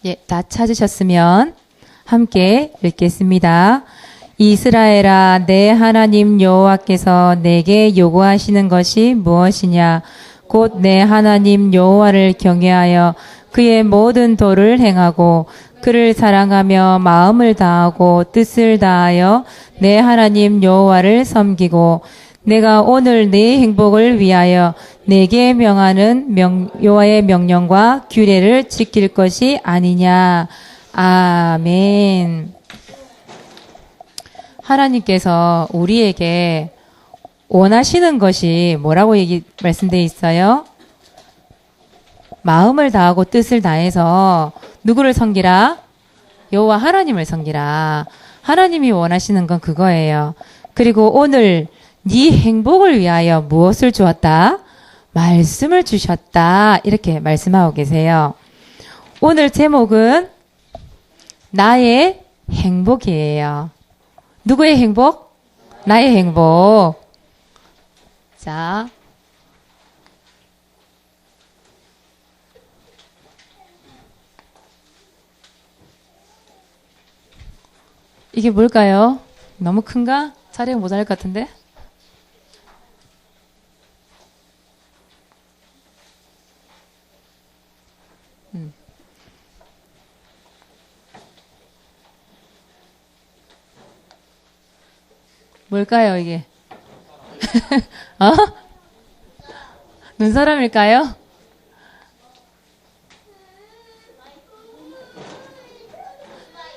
예, 다 찾으셨으면 함께 읽겠습니다. 이스라엘아, 내 하나님 여호와께서 내게 요구하시는 것이 무엇이냐? 곧 내 하나님 여호와를 경외하여 그의 모든 도를 행하고 그를 사랑하며 마음을 다하고 뜻을 다하여 내 하나님 여호와를 섬기고 내가 오늘 네 행복을 위하여 내게 명하는 여호와의 명령과 규례를 지킬 것이 아니냐. 아멘. 하나님께서 우리에게 원하시는 것이 뭐라고 말씀되어 있어요? 마음을 다하고 뜻을 다해서 누구를 섬기라? 여호와 하나님을 섬기라. 하나님이 원하시는 건 그거예요. 그리고 오늘 네 행복을 위하여 무엇을 주었다? 말씀을 주셨다. 이렇게 말씀하고 계세요. 오늘 제목은 나의 행복이에요. 누구의 행복? 나의 행복. 자, 이게 뭘까요? 너무 큰가? 촬영 모자랄 것 같은데? 뭘까요, 이게? 어? 눈사람일까요?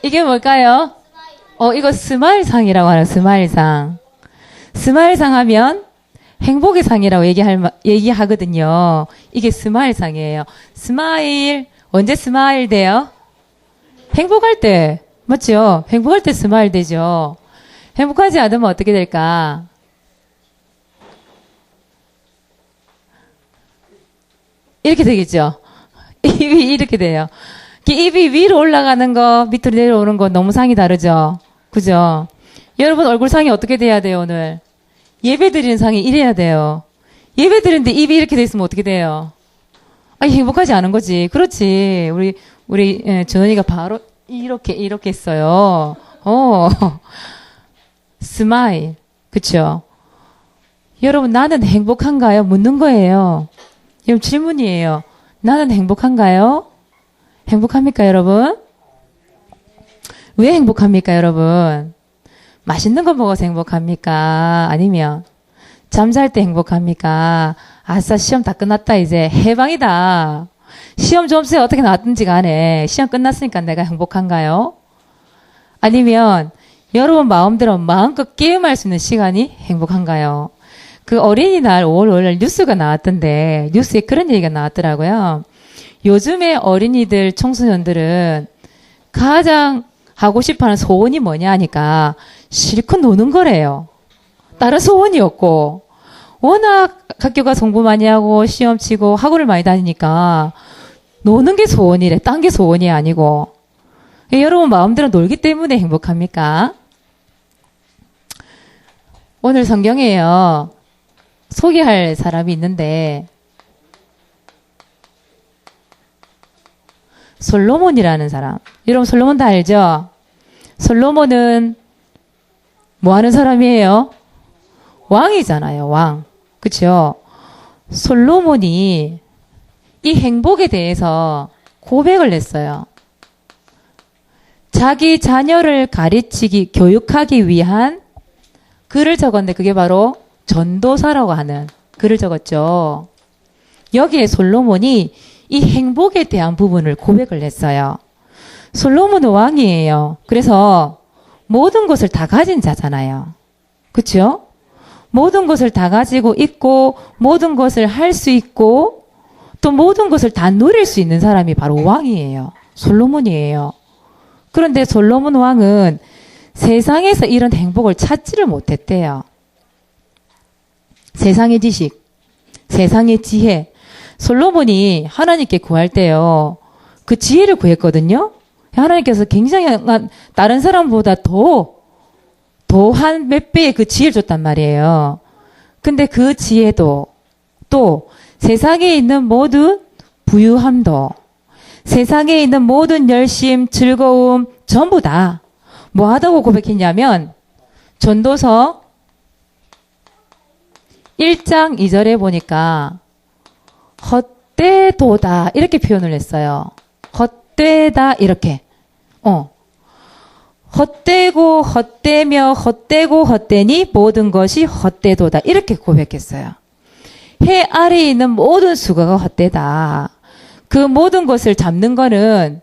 이게 뭘까요? 이거 스마일상이라고 하는 스마일상. 스마일상 하면 행복의 상이라고 얘기하거든요. 이게 스마일상이에요. 스마일, 언제 스마일 돼요? 행복할 때. 맞죠? 행복할 때 스마일 되죠. 행복하지 않으면 어떻게 될까? 이렇게 되겠죠? 입이 이렇게 돼요. 입이 위로 올라가는 거, 밑으로 내려오는 거 너무 상이 다르죠? 그죠? 여러분 얼굴 상이 어떻게 돼야 돼요, 오늘? 예배 드리는 상이 이래야 돼요. 예배 드리는데 입이 이렇게 돼 있으면 어떻게 돼요? 행복하지 않은 거지. 그렇지. 우리 전원이가 바로 이렇게 했어요. 스마일. 그쵸? 여러분, 나는 행복한가요? 묻는 거예요. 여러분, 질문이에요. 나는 행복한가요? 행복합니까, 여러분? 왜 행복합니까, 여러분? 맛있는 거 먹어서 행복합니까? 아니면 잠잘 때 행복합니까? 아싸, 시험 다 끝났다, 이제. 해방이다. 시험 점수에 어떻게 나왔든지 간에 시험 끝났으니까 내가 행복한가요? 아니면 여러분 마음대로 마음껏 게임할 수 있는 시간이 행복한가요? 그 어린이날 5월 5일 뉴스가 나왔던데 뉴스에 그런 얘기가 나왔더라고요. 요즘에 어린이들 청소년들은 가장 하고 싶어하는 소원이 뭐냐 하니까 실컷 노는 거래요. 다른 소원이 없고 워낙 학교 가서 공부 많이 하고 시험 치고 학원을 많이 다니니까 노는 게 소원이래. 딴 게 소원이 아니고. 여러분 마음대로 놀기 때문에 행복합니까? 오늘 성경에요. 소개할 사람이 있는데 솔로몬이라는 사람. 여러분 솔로몬 다 알죠? 솔로몬은 뭐 하는 사람이에요? 왕이잖아요. 왕. 그렇죠? 솔로몬이 이 행복에 대해서 고백을 했어요. 자기 자녀를 가르치기, 교육하기 위한 글을 적었는데 그게 바로 전도서라고 하는 글을 적었죠. 여기에 솔로몬이 이 행복에 대한 부분을 고백을 했어요. 솔로몬은 왕이에요. 그래서 모든 것을 다 가진 자잖아요. 그렇죠? 모든 것을 다 가지고 있고 모든 것을 할 수 있고 또 모든 것을 다 누릴 수 있는 사람이 바로 왕이에요. 솔로몬이에요. 그런데 솔로몬 왕은 세상에서 이런 행복을 찾지를 못했대요. 세상의 지식, 세상의 지혜. 솔로몬이 하나님께 구할 때요. 그 지혜를 구했거든요. 하나님께서 굉장히 다른 사람보다 더 한 몇 배의 그 지혜를 줬단 말이에요. 근데 그 지혜도 또 세상에 있는 모든 부유함도 세상에 있는 모든 열심, 즐거움 전부 다 뭐 하다고 고백했냐면 전도서 1장 2절에 보니까 헛되도다 이렇게 표현을 했어요. 헛되다 이렇게. 헛되고 헛되며 헛되고 헛되니 모든 것이 헛되도다 이렇게 고백했어요. 해 아래에 있는 모든 수고가 헛되다. 그 모든 것을 잡는 거는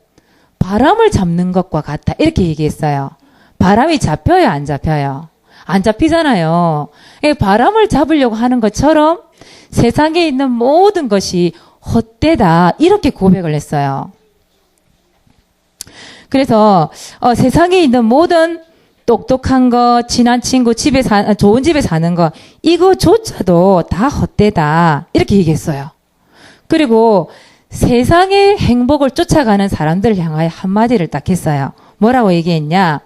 바람을 잡는 것과 같다 이렇게 얘기했어요. 바람이 잡혀요 안 잡혀요? 안 잡히잖아요. 바람을 잡으려고 하는 것처럼 세상에 있는 모든 것이 헛되다 이렇게 고백을 했어요. 그래서 세상에 있는 모든 똑똑한 거, 친한 친구, 좋은 집에 사는 거 이거조차도 다 헛되다 이렇게 얘기했어요. 그리고 세상의 행복을 쫓아가는 사람들을 향하여 한마디를 딱 했어요. 뭐라고 얘기했냐?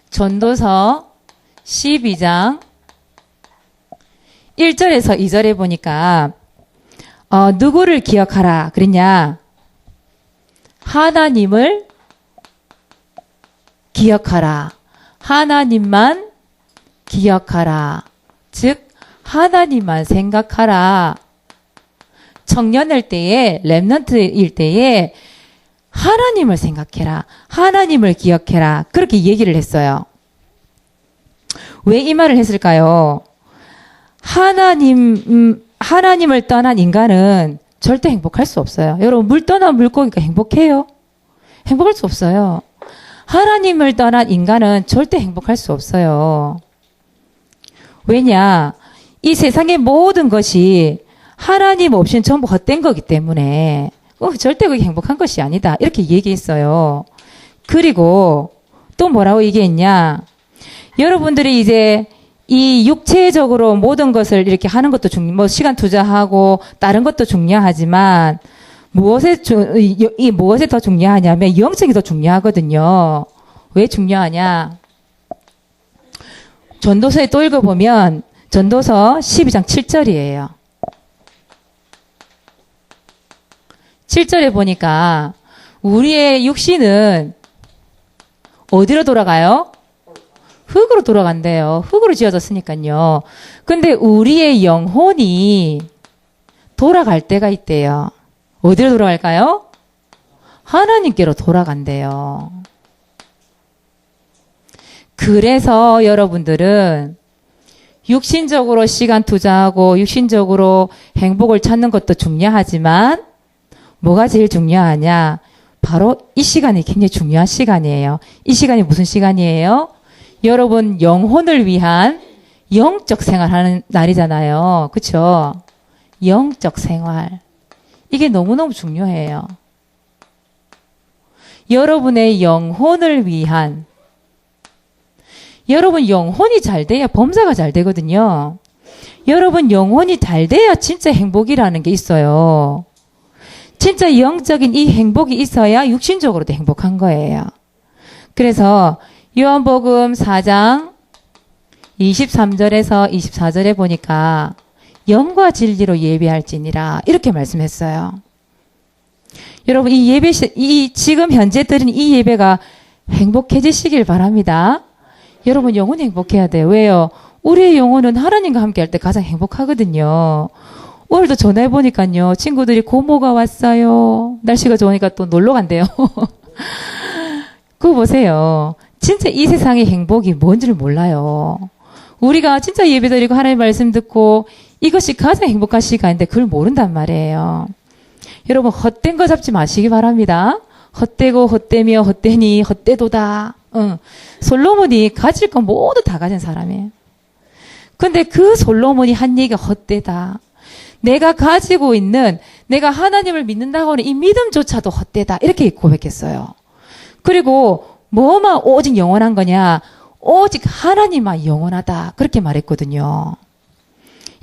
전도서 12장 1절에서 2절에 보니까 누구를 기억하라 그랬냐? 하나님을 기억하라. 하나님만 기억하라. 즉 하나님만 생각하라. 청년일 때에 렘넌트일 때에 하나님을 생각해라. 하나님을 기억해라. 그렇게 얘기를 했어요. 왜 이 말을 했을까요? 하나님을 떠난 인간은 절대 행복할 수 없어요. 여러분 물 떠난 물고기가 행복해요? 행복할 수 없어요. 하나님을 떠난 인간은 절대 행복할 수 없어요. 왜냐? 이 세상의 모든 것이 하나님 없이는 전부 헛된 거기 때문에 절대 그게 행복한 것이 아니다. 이렇게 얘기했어요. 그리고 또 뭐라고 얘기했냐? 여러분들이 이제 이 육체적으로 모든 것을 이렇게 하는 것도 시간 투자하고 다른 것도 중요하지만 무엇에 더 중요하냐면 영적이 더 중요하거든요. 왜 중요하냐? 전도서에 또 읽어보면 전도서 12장 7절이에요. 7절에 보니까 우리의 육신은 어디로 돌아가요? 흙으로 돌아간대요. 흙으로 지어졌으니까요. 근데 우리의 영혼이 돌아갈 때가 있대요. 어디로 돌아갈까요? 하나님께로 돌아간대요. 그래서 여러분들은 육신적으로 시간 투자하고 육신적으로 행복을 찾는 것도 중요하지만 뭐가 제일 중요하냐? 바로 이 시간이 굉장히 중요한 시간이에요. 이 시간이 무슨 시간이에요? 여러분 영혼을 위한 영적 생활하는 날이잖아요. 그렇죠? 영적 생활. 이게 너무너무 중요해요. 여러분의 영혼을 위한 여러분 영혼이 잘 돼야 범사가 잘 되거든요. 여러분 영혼이 잘 돼야 진짜 행복이라는 게 있어요. 진짜 영적인 이 행복이 있어야 육신적으로도 행복한 거예요. 그래서 요한복음 4장 23절에서 24절에 보니까 영과 진리로 예배할지니라 이렇게 말씀했어요. 여러분 지금 현재 드린 이 예배가 행복해지시길 바랍니다. 여러분 영혼이 행복해야 돼요. 왜요? 우리의 영혼은 하나님과 함께 할 때 가장 행복하거든요. 오늘도 전화해보니까요. 친구들이 고모가 왔어요. 날씨가 좋으니까 또 놀러 간대요. 그거 보세요. 진짜 이 세상의 행복이 뭔지를 몰라요. 우리가 진짜 예배드리고 하나님의 말씀 듣고 이것이 가장 행복한 시간인데 그걸 모른단 말이에요. 여러분 헛된 거 잡지 마시기 바랍니다. 헛되고 헛되며 헛되니 헛되도다. 솔로몬이 가질 건 모두 다 가진 사람이에요. 근데 그 솔로몬이 한 얘기가 헛되다. 내가 가지고 있는 내가 하나님을 믿는다고 하는 이 믿음조차도 헛되다. 이렇게 고백했어요. 그리고 뭐만 오직 영원한 거냐? 오직 하나님만 영원하다. 그렇게 말했거든요.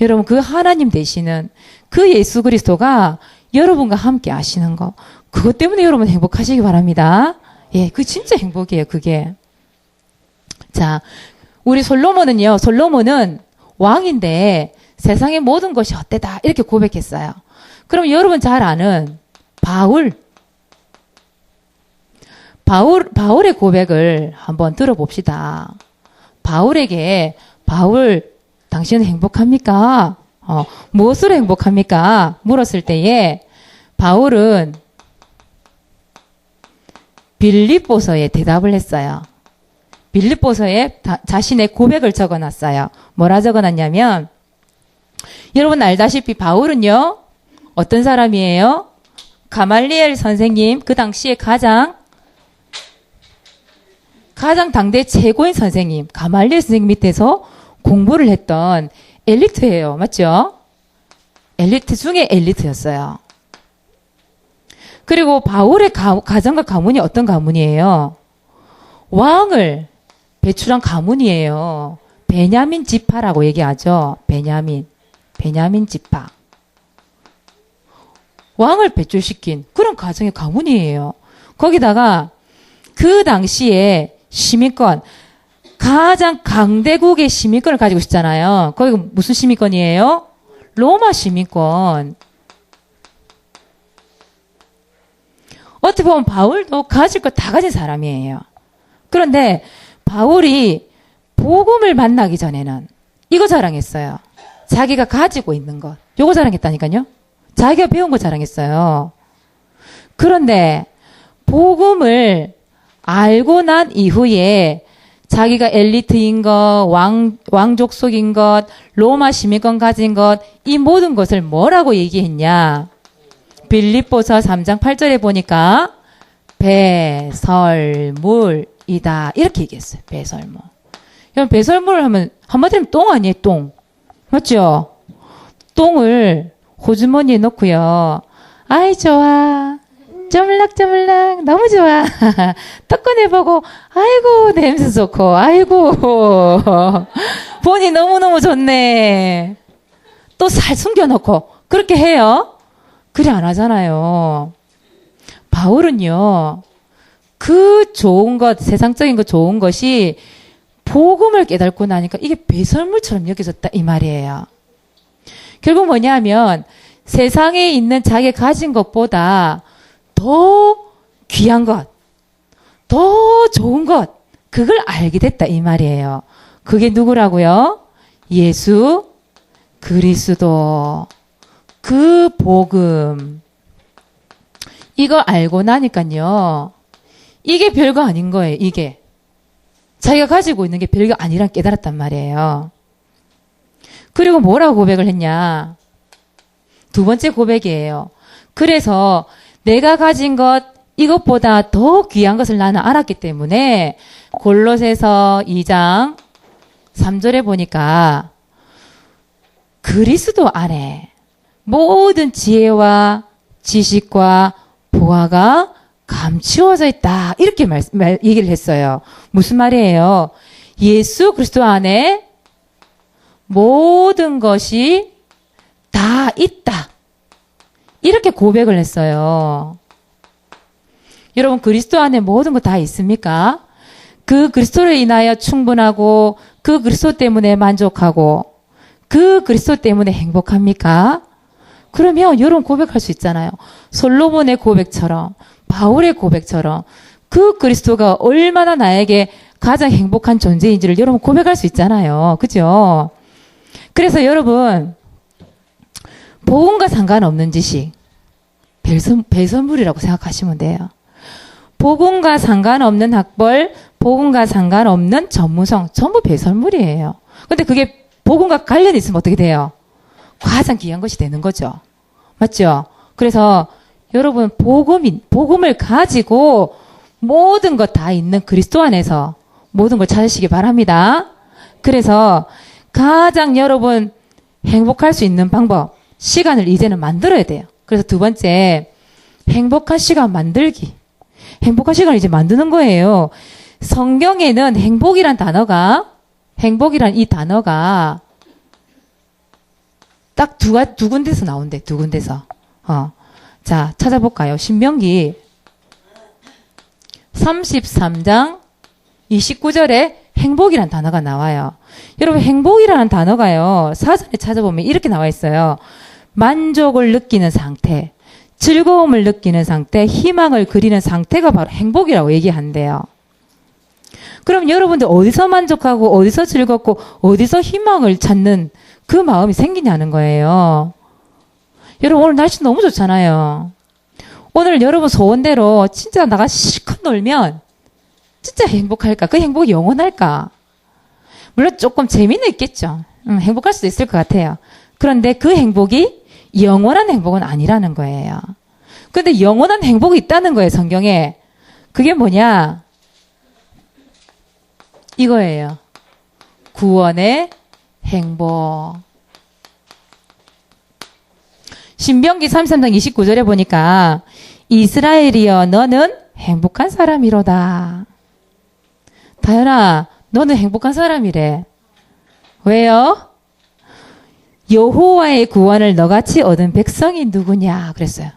여러분 그 하나님 되시는 그 예수 그리스도가 여러분과 함께 하시는 거. 그것 때문에 여러분 행복하시기 바랍니다. 예, 그 진짜 행복이에요. 그게. 자, 우리 솔로몬은 왕인데 세상의 모든 것이 헛되다. 이렇게 고백했어요. 그럼 여러분 잘 아는 바울의 고백을 한번 들어봅시다. 바울에게, 바울, 당신은 행복합니까? 무엇으로 행복합니까? 물었을 때에 바울은 빌립보서에 대답을 했어요. 빌립보서에 자신의 고백을 적어놨어요. 뭐라 적어놨냐면, 여러분 알다시피 바울은요, 어떤 사람이에요? 가말리엘 선생님, 그 당시에 가장 당대 최고인 선생님, 가말리엘 선생님 밑에서 공부를 했던 엘리트예요. 맞죠? 엘리트 중에 엘리트였어요. 그리고 바울의 가정과 가문이 어떤 가문이에요? 왕을 배출한 가문이에요. 베냐민 지파라고 얘기하죠. 베냐민 지파. 왕을 배출시킨 그런 가정의 가문이에요. 거기다가 그 당시에 시민권, 가장 강대국의 시민권을 가지고 있잖아요. 거기가 무슨 시민권이에요? 로마 시민권. 어떻게 보면 바울도 가질 거 다 가진 사람이에요. 그런데 바울이 복음을 만나기 전에는 이거 자랑했어요. 자기가 가지고 있는 것. 요거 자랑했다니까요. 자기가 배운 거 자랑했어요. 그런데 복음을 알고 난 이후에 자기가 엘리트인 것, 왕족속인 것, 로마 시민권 가진 것, 이 모든 것을 뭐라고 얘기했냐? 빌립보서 3장 8절에 보니까 배설물이다. 이렇게 얘기했어요. 배설물. 여러분 배설물을 하면 한마디로 하면 똥 아니에요? 똥. 맞죠? 똥을 호주머니에 넣고요. 아이 좋아. 쪼물락쪼물락 너무 좋아. 턱 꺼내보고 아이고 냄새 좋고 아이고 보니 너무너무 좋네. 또 살 숨겨놓고 그렇게 해요. 그래 안 하잖아요. 바울은요. 그 좋은 것, 세상적인 것 좋은 것이 복음을 깨닫고 나니까 이게 배설물처럼 여겨졌다 이 말이에요. 결국 뭐냐면 세상에 있는 자기 가진 것보다 더 귀한 것, 더 좋은 것, 그걸 알게 됐다 이 말이에요. 그게 누구라고요? 예수 그리스도. 그 복음. 이거 알고 나니까요. 이게 별거 아닌 거예요. 이게. 자기가 가지고 있는 게 별거 아니란 깨달았단 말이에요. 그리고 뭐라고 고백을 했냐. 두 번째 고백이에요. 그래서 내가 가진 것 이것보다 더 귀한 것을 나는 알았기 때문에 골로새서 2장 3절에 보니까 그리스도 안에 모든 지혜와 지식과 보화가 감추어져 있다. 이렇게 얘기를 했어요. 무슨 말이에요? 예수 그리스도 안에 모든 것이 다 있다. 이렇게 고백을 했어요. 여러분 그리스도 안에 모든 거 다 있습니까? 그 그리스도로 인하여 충분하고 그 그리스도 때문에 만족하고 그 그리스도 때문에 행복합니까? 그러면 이런 고백할 수 있잖아요. 솔로몬의 고백처럼 바울의 고백처럼 그 그리스도가 얼마나 나에게 가장 행복한 존재인지를 여러분 고백할 수 있잖아요. 그죠? 그래서 여러분 복음과 상관없는 지식 배설물이라고 생각하시면 돼요. 복음과 상관없는 학벌, 복음과 상관없는 전문성 전부 배설물이에요. 근데 그게 복음과 관련이 있으면 어떻게 돼요? 가장 귀한 것이 되는 거죠. 맞죠? 그래서 여러분 복음을 가지고 모든 것 다 있는 그리스도 안에서 모든 걸 찾으시기 바랍니다. 그래서 가장 여러분 행복할 수 있는 방법, 시간을 이제는 만들어야 돼요. 그래서 두 번째, 행복한 시간 만들기. 행복한 시간을 이제 만드는 거예요. 성경에는 행복이란 이 단어가 딱 두 군데서 나온대, 두 군데서. 자, 찾아볼까요? 신명기 33장 29절에 행복이란 단어가 나와요. 여러분, 행복이라는 단어가요, 사전에 찾아보면 이렇게 나와 있어요. 만족을 느끼는 상태, 즐거움을 느끼는 상태, 희망을 그리는 상태가 바로 행복이라고 얘기한대요. 그럼 여러분들 어디서 만족하고 어디서 즐겁고 어디서 희망을 찾는 그 마음이 생기냐는 거예요. 여러분 오늘 날씨 너무 좋잖아요. 오늘 여러분 소원대로 진짜 나가 실컷 놀면 진짜 행복할까? 그 행복이 영원할까? 물론 조금 재미는 있겠죠. 행복할 수도 있을 것 같아요. 그런데 그 행복이 영원한 행복은 아니라는 거예요. 근데 영원한 행복이 있다는 거예요, 성경에. 그게 뭐냐? 이거예요. 구원의 행복. 신명기 33장 29절에 보니까 이스라엘이여 너는 행복한 사람이로다. 다현아, 너는 행복한 사람이래. 왜요? 여호와의 구원을 너같이 얻은 백성이 누구냐 그랬어요.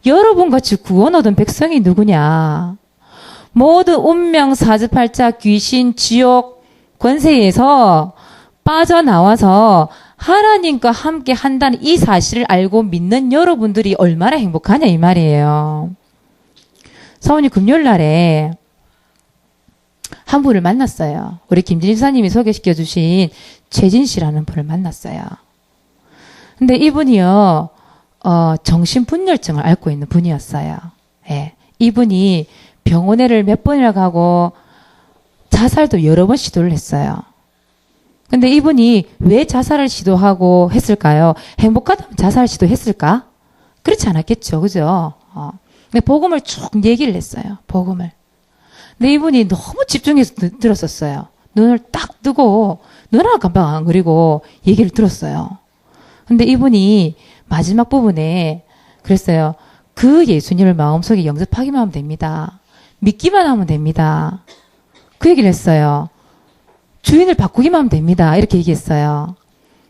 여러분같이 구원 얻은 백성이 누구냐. 모든 운명, 사주팔자, 귀신, 지옥, 권세에서 빠져나와서 하나님과 함께 한다는 이 사실을 알고 믿는 여러분들이 얼마나 행복하냐 이 말이에요. 사모님 금요일 날에 한 분을 만났어요. 우리 김진희 사님이 소개시켜 주신 최진 씨라는 분을 만났어요. 근데 이분이요, 정신분열증을 앓고 있는 분이었어요. 예. 이분이 병원에를 몇 번이나 가고 자살도 여러 번 시도를 했어요. 근데 이분이 왜 자살을 시도하고 했을까요? 행복하다면 자살 시도했을까? 그렇지 않았겠죠. 그죠? 근데 복음을 쭉 얘기를 했어요. 복음을. 근데 이분이 너무 집중해서 들었었어요. 눈을 딱 뜨고 눈 하나 깜빡 안 그리고 얘기를 들었어요. 근데 이분이 마지막 부분에 그랬어요. 그 예수님을 마음속에 영접하기만 하면 됩니다. 믿기만 하면 됩니다. 그 얘기를 했어요. 주인을 바꾸기만 하면 됩니다. 이렇게 얘기했어요.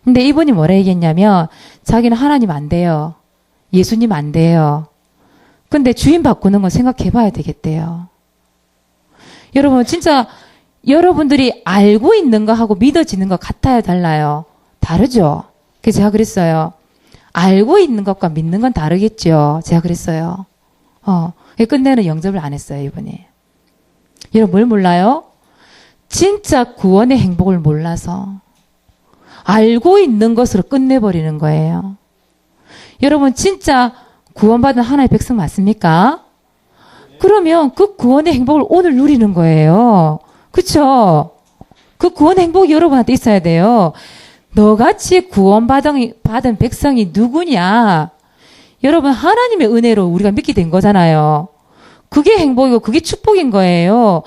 근데 이분이 뭐라 얘기했냐면 자기는 하나님 안 돼요. 예수님 안 돼요. 근데 주인 바꾸는 건 생각해 봐야 되겠대요. 여러분 진짜 여러분들이 알고 있는 거하고 믿어지는 거 같아요, 달라요? 다르죠? 그래서 제가 그랬어요. 알고 있는 것과 믿는 건 다르겠죠. 제가 그랬어요. 끝내는 영접을 안 했어요, 이분이. 여러분 뭘 몰라요? 진짜 구원의 행복을 몰라서 알고 있는 것으로 끝내버리는 거예요. 여러분 진짜 구원받은 하나의 백성 맞습니까? 그러면 그 구원의 행복을 오늘 누리는 거예요. 그쵸? 그 구원의 행복이 여러분한테 있어야 돼요. 너같이 구원받은 백성이 누구냐? 여러분 하나님의 은혜로 우리가 믿게 된 거잖아요. 그게 행복이고 그게 축복인 거예요.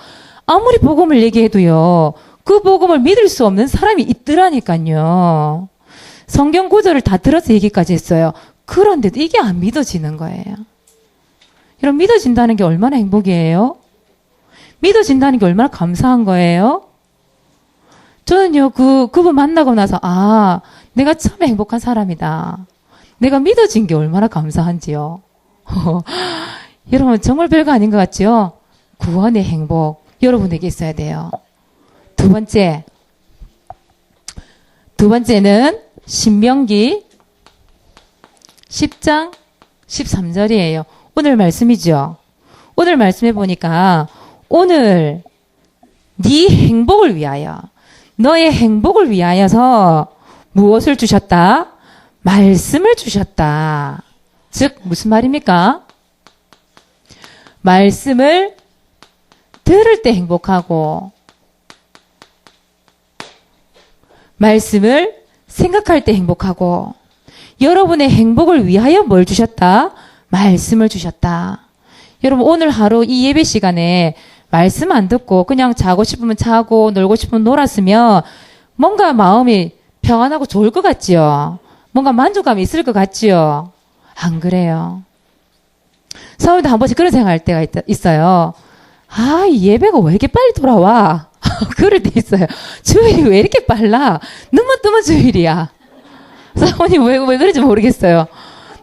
아무리 복음을 얘기해도요. 그 복음을 믿을 수 없는 사람이 있더라니까요. 성경 구절을 다 들어서 얘기까지 했어요. 그런데도 이게 안 믿어지는 거예요. 여러분 믿어진다는 게 얼마나 행복이에요? 믿어진다는 게 얼마나 감사한 거예요? 저는요, 그분 만나고 나서, 내가 참 행복한 사람이다. 내가 믿어진 게 얼마나 감사한지요. 여러분, 정말 별거 아닌 것 같죠? 구원의 행복, 여러분에게 있어야 돼요. 두 번째는 신명기 10장 13절이에요. 오늘 말씀이죠. 오늘 말씀해 보니까, 오늘 네 행복을 위하여, 너의 행복을 위하여서 무엇을 주셨다? 말씀을 주셨다. 즉 무슨 말입니까? 말씀을 들을 때 행복하고 말씀을 생각할 때 행복하고 여러분의 행복을 위하여 뭘 주셨다? 말씀을 주셨다. 여러분 오늘 하루 이 예배 시간에 말씀 안 듣고 그냥 자고 싶으면 자고 놀고 싶으면 놀았으면 뭔가 마음이 평안하고 좋을 것 같지요. 뭔가 만족감이 있을 것 같지요. 안 그래요. 사모님도 한 번씩 그런 생각할 때가 있어요. 이 예배가 왜 이렇게 빨리 돌아와? 그럴 때 있어요. 주일이 왜 이렇게 빨라? 눈만 뜨면 주일이야. 사모님 왜 그런지 모르겠어요.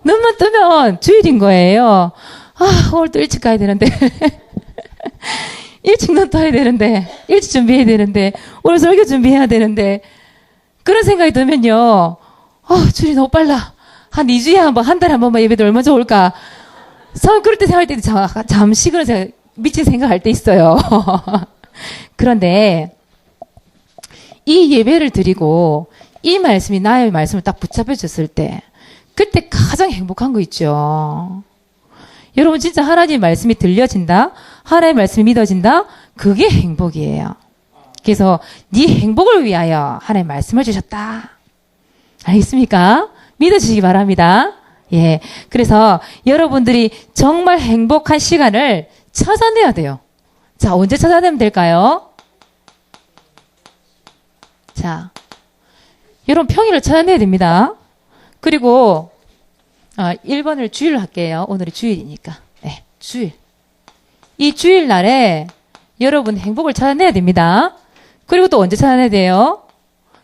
눈만 뜨면 주일인 거예요. 오늘 또 일찍 가야 되는데. 일찍 눈 떠야 되는데, 일찍 준비해야 되는데, 오늘 설교 준비해야 되는데, 그런 생각이 들면요, 주일이 너무 빨라. 한 2주에 한 번, 한 달에 한 번만 예배도 얼마나 좋을까? 그럴 때 생각할 때 잠시 그런 미친 생각할 때 있어요. 그런데 이 예배를 드리고 이 말씀이 나의 말씀을 딱 붙잡혀졌을 때 그때 가장 행복한 거 있죠. 여러분 진짜 하나님 말씀이 들려진다? 하나님의 말씀이 믿어진다? 그게 행복이에요. 그래서 네 행복을 위하여 하나님 말씀을 주셨다. 알겠습니까? 믿어주시기 바랍니다. 예. 그래서 여러분들이 정말 행복한 시간을 찾아내야 돼요. 자, 언제 찾아내면 될까요? 자, 여러분 평일을 찾아내야 됩니다. 그리고 1번을 주일로 할게요. 오늘이 주일이니까. 네, 주일. 이 주일날에 여러분 행복을 찾아내야 됩니다. 그리고 또 언제 찾아내야 돼요?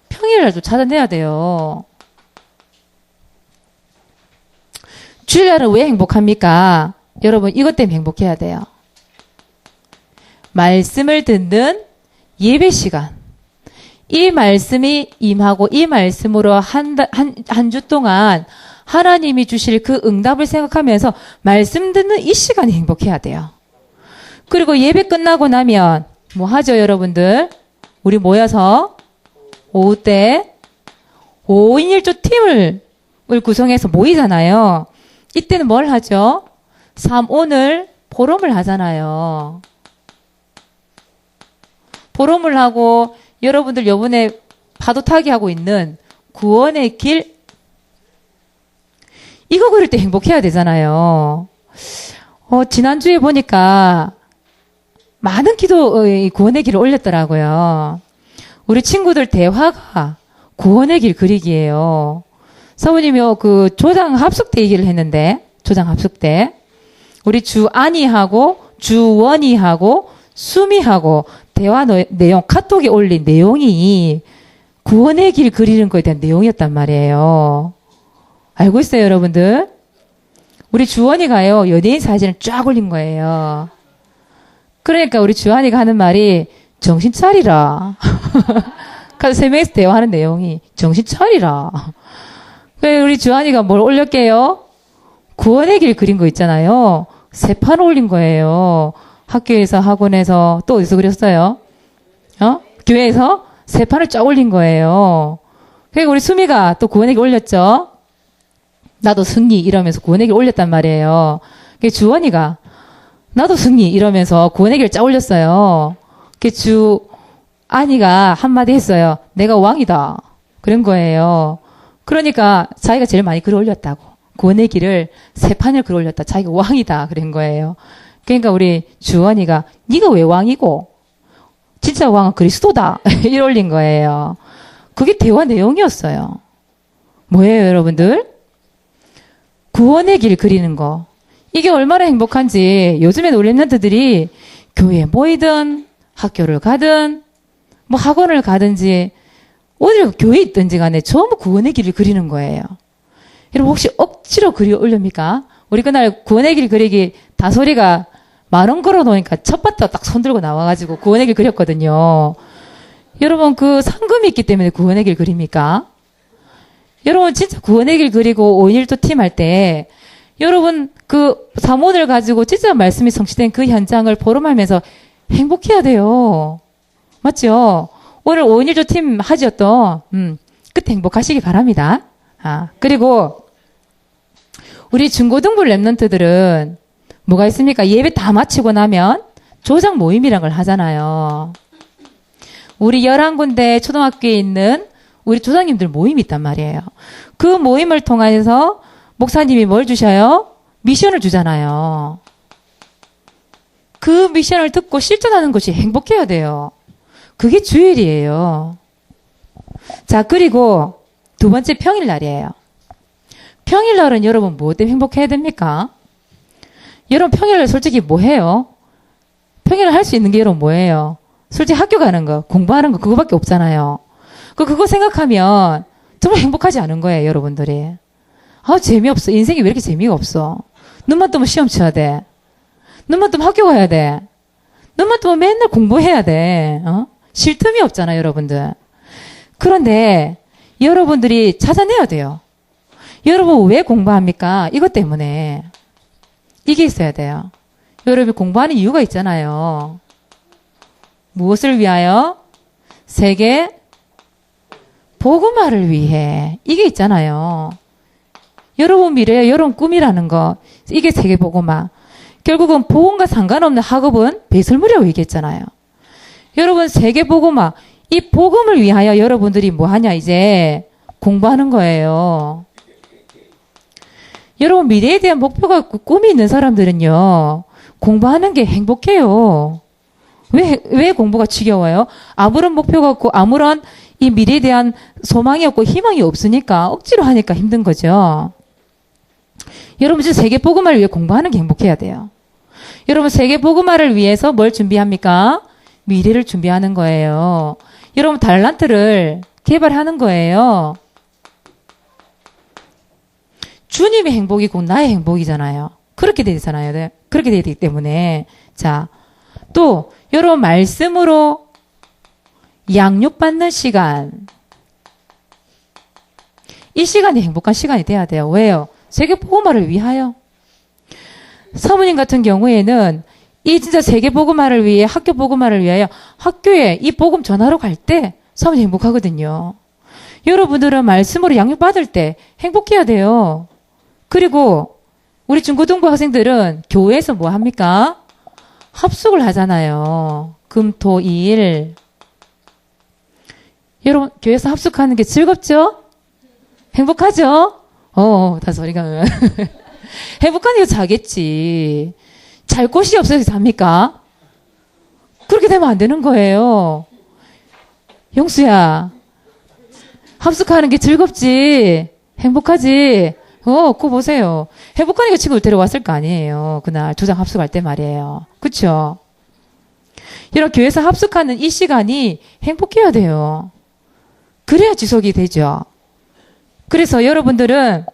평일날도 찾아내야 돼요. 주일날은 왜 행복합니까? 여러분 이것 때문에 행복해야 돼요. 말씀을 듣는 예배 시간. 이 말씀이 임하고 이 말씀으로 한 주 동안 하나님이 주실 그 응답을 생각하면서 말씀 듣는 이 시간이 행복해야 돼요. 그리고 예배 끝나고 나면 뭐 하죠, 여러분들? 우리 모여서 오후 때 5인 1조 팀을 구성해서 모이잖아요. 이때는 뭘 하죠? 3오늘 포럼을 하잖아요. 포럼을 하고 여러분들 요번에 파도 타기 하고 있는 구원의 길 이거 그릴 때 행복해야 되잖아요. 지난주에 보니까 많은 구원의 길을 올렸더라고요. 우리 친구들 대화가 구원의 길 그리기예요. 사모님이 그 조장 합숙 때 얘기를 했는데, 조장 합숙 때 우리 주안이하고 주원이하고 수미하고 대화 내용, 카톡에 올린 내용이 구원의 길 그리는 거에 대한 내용이었단 말이에요. 알고 있어요, 여러분들? 우리 주원이가요, 연예인 사진을 쫙 올린 거예요. 그러니까 우리 주원이가 하는 말이 정신 차리라. 그래서 3명이서 대화하는 내용이 정신 차리라. 그래서 우리 주원이가 뭘 올렸게요? 구원의 길 그린 거 있잖아요. 3판 올린 거예요. 학교에서, 학원에서, 또 어디서 그렸어요? 교회에서 3판을 쫙 올린 거예요. 그리고 우리 수미가 또 구원의 길 올렸죠? 나도 승리 이러면서 구원의 길 올렸단 말이에요. 주원이가 나도 승리 이러면서 구원의 길 쫙 올렸어요. 주안이가 한마디 했어요. 내가 왕이다. 그런 거예요. 그러니까 자기가 제일 많이 글 올렸다고. 구원의 길을 3판을 글 올렸다. 자기가 왕이다. 그런 거예요. 그러니까 우리 주원이가 네가 왜 왕이고 진짜 왕은 그리스도다. 이걸 올린 거예요. 그게 대화 내용이었어요. 뭐예요, 여러분들? 구원의 길 그리는 거. 이게 얼마나 행복한지 요즘에 우리 랩런트들이 교회에 모이든 학교를 가든 뭐 학원을 가든지 어디를 교회에 있든지 간에 전부 구원의 길을 그리는 거예요. 여러분 혹시 억지로 그려 올립니까? 우리 그날 구원의 길 그리기 다소리가 10,000원 걸어 놓으니까 첫 바퀴 딱 손 들고 나와가지고 구원의 길 그렸거든요. 여러분 그 상금이 있기 때문에 구원의 길 그립니까? 여러분 진짜 구원의 길 그리고 5.1도 팀 할 때 여러분 그 사모를 가지고 진짜 말씀이 성취된 그 현장을 포럼하면서 행복해야 돼요. 맞죠? 오늘 5.1조 팀 하죠 또. 그때 행복하시기 바랍니다. 그리고 우리 중고등부 랩런트들은 뭐가 있습니까? 예배 다 마치고 나면 조장 모임이라는 걸 하잖아요. 우리 11군데 초등학교에 있는 우리 조장님들 모임이 있단 말이에요. 그 모임을 통해서 목사님이 뭘 주셔요? 미션을 주잖아요. 그 미션을 듣고 실천하는 것이 행복해야 돼요. 그게 주일이에요. 자, 그리고 두 번째 평일날이에요. 평일날은 여러분 뭐 때문에 행복해야 됩니까? 여러분 평일날 솔직히 뭐 해요? 평일날 할 수 있는 게 여러분 뭐예요? 솔직히 학교 가는 거, 공부하는 거 그거밖에 없잖아요. 그거 생각하면 정말 행복하지 않은 거예요, 여러분들이. 재미없어. 인생이 왜 이렇게 재미가 없어? 눈만 뜨면 시험 쳐야 돼. 눈만 뜨면 학교 가야 돼. 눈만 뜨면 맨날 공부해야 돼. 쉴 틈이 없잖아요, 여러분들. 그런데 여러분들이 찾아내야 돼요. 여러분 왜 공부합니까? 이것 때문에. 이게 있어야 돼요. 여러분 공부하는 이유가 있잖아요. 무엇을 위하여? 세계 복음화를 위해. 이게 있잖아요. 여러분 미래, 여러분 꿈이라는 거. 이게 세계 복음화. 결국은 복음과 상관없는 학업은 배설물이라고 얘기했잖아요. 여러분 세계 복음화. 이 복음을 위하여 여러분들이 뭐 하냐 이제 공부하는 거예요. 여러분 미래에 대한 목표가 있고 꿈이 있는 사람들은요. 공부하는 게 행복해요. 왜 공부가 지겨워요? 아무런 목표가 없고 아무런 이 미래에 대한 소망이 없고 희망이 없으니까 억지로 하니까 힘든 거죠. 여러분 진짜 세계 복음화를 위해 공부하는 게 행복해야 돼요. 여러분 세계 복음화를 위해서 뭘 준비합니까? 미래를 준비하는 거예요. 여러분 달란트를 개발하는 거예요. 주님의 행복이 곧 나의 행복이잖아요. 그렇게 되잖아요. 네? 그렇게 되기 때문에 자, 또 여러분 말씀으로 양육받는 시간. 이 시간이 행복한 시간이 돼야 돼요. 왜요? 세계 복음화를 위하여. 사모님 같은 경우에는 이 진짜 세계 복음화를 위해 학교 복음화를 위하여 학교에 이 복음 전하러 갈 때 사모님 행복하거든요. 여러분들은 말씀으로 양육받을 때 행복해야 돼요. 그리고 우리 중고등부 학생들은 교회에서 뭐 합니까? 합숙을 하잖아요. 금, 토, 일. 여러분 교회에서 합숙하는 게 즐겁죠? 행복하죠? 다 소리가 행복하니까 자겠지. 잘 곳이 없어서 잡니까? 그렇게 되면 안 되는 거예요. 영수야, 합숙하는 게 즐겁지? 행복하지? 그거 보세요. 행복하니까 친구를 데려왔을 거 아니에요. 그날 조장 합숙할 때 말이에요. 그쵸? 이런 교회에서 합숙하는 이 시간이 행복해야 돼요. 그래야 지속이 되죠. 그래서 여러분들은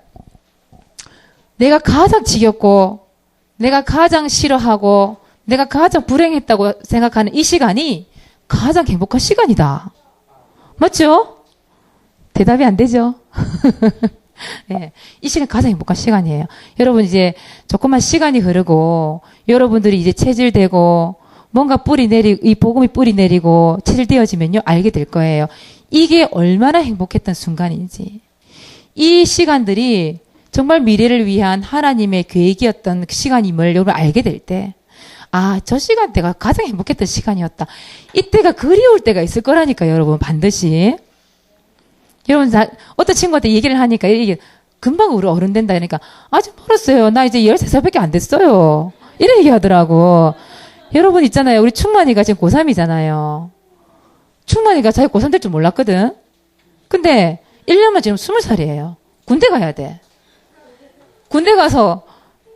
내가 가장 지겹고 내가 가장 싫어하고 내가 가장 불행했다고 생각하는 이 시간이 가장 행복한 시간이다. 맞죠? 대답이 안 되죠? 네, 이 시간 가장 행복한 시간이에요. 여러분 이제 조금만 시간이 흐르고 여러분들이 이제 체질되고 뭔가 이 복음이 뿌리 내리고 체질되어지면요 알게 될 거예요. 이게 얼마나 행복했던 순간인지. 이 시간들이 정말 미래를 위한 하나님의 계획이었던 그 시간임을 여러분 알게 될 때, 아, 저 시간대가 가장 행복했던 시간이었다. 이때가 그리울 때가 있을 거라니까, 여러분, 반드시. 여러분, 어떤 친구한테 얘기를 하니까, 이게 금방 우리 어른 된다. 그러니까, 아직 멀었어요. 나 이제 13살밖에 안 됐어요. 이런 얘기 하더라고. 여러분 있잖아요. 우리 충만이가 지금 고3이잖아요. 충만이가 자기 고3 될 줄 몰랐거든. 근데 1년만 지금 20살이에요. 군대 가야 돼. 군대 가서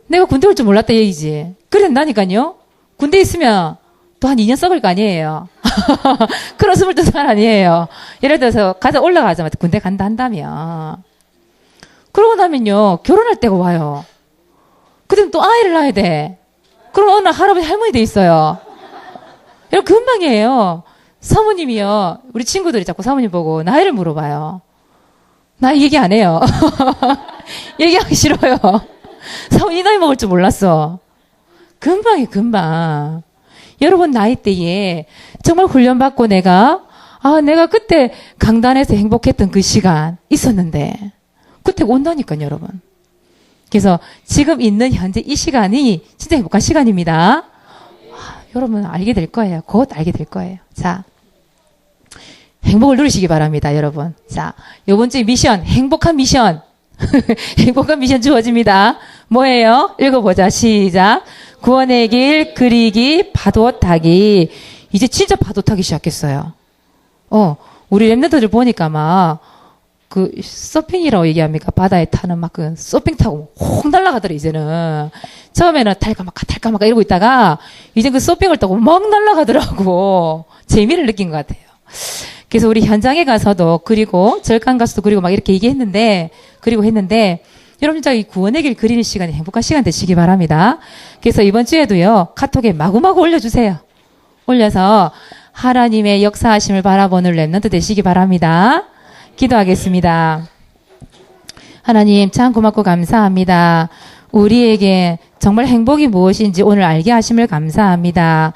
내가 군대 올 줄 몰랐다 얘기지. 그랬다니까요. 군대 있으면 또 한 2년 써볼 거 아니에요. 그런 22살 아니에요. 예를 들어서 올라가자마자 군대 간다 한다면. 그러고 나면요. 결혼할 때가 와요. 그럼 또 아이를 낳아야 돼. 그럼 어느 날 할아버지 할머니 돼 있어요. 이런 금방이에요. 사모님이요. 우리 친구들이 자꾸 사모님 보고 나이를 물어봐요. 나이 얘기 안 해요. 얘기하기 싫어요. 사모님 나이 먹을 줄 몰랐어. 금방이에요, 금방. 여러분 나이 때에 정말 훈련받고 내가 그때 강단에서 행복했던 그 시간 있었는데 그때 온다니까요, 여러분. 그래서 지금 있는 현재 이 시간이 진짜 행복한 시간입니다. 여러분 알게 될 거예요. 곧 알게 될 거예요. 자, 행복을 누리시기 바랍니다, 여러분. 자, 요번 주 미션, 행복한 미션. 행복한 미션 주어집니다. 뭐예요? 읽어보자. 시작. 구원의 길, 그리기, 파도 타기. 이제 진짜 파도 타기 시작했어요. 우리 랩런트들 보니까 서핑이라고 얘기합니까? 바다에 타는 그 서핑 타고 확 날아가더라, 이제는. 처음에는 탈까마까 이러고 있다가, 이제 그 서핑을 타고 막 날아가더라고. 재미를 느낀 것 같아요. 그래서 우리 현장에 가서도 그리고 절간 가서도 그리고 막 이렇게 얘기했는데, 여러분 진짜 이 구원의 길 그리는 시간이 행복한 시간 되시기 바랍니다. 그래서 이번 주에도요, 카톡에 마구마구 올려주세요. 올려서 하나님의 역사하심을 바라보는 랩런트 되시기 바랍니다. 기도하겠습니다. 하나님 참 고맙고 감사합니다. 우리에게 정말 행복이 무엇인지 오늘 알게 하심을 감사합니다.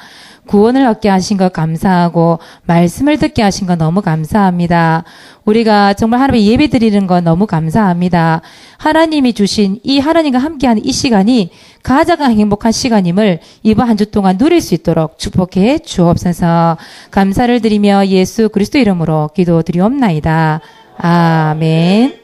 구원을 얻게 하신 것 감사하고 말씀을 듣게 하신 것 너무 감사합니다. 우리가 정말 하나님의 예배 드리는 것 너무 감사합니다. 하나님이 주신 이 하나님과 함께하는 이 시간이 가장 행복한 시간임을 이번 한 주 동안 누릴 수 있도록 축복해 주옵소서. 감사를 드리며 예수 그리스도 이름으로 기도드리옵나이다. 아멘.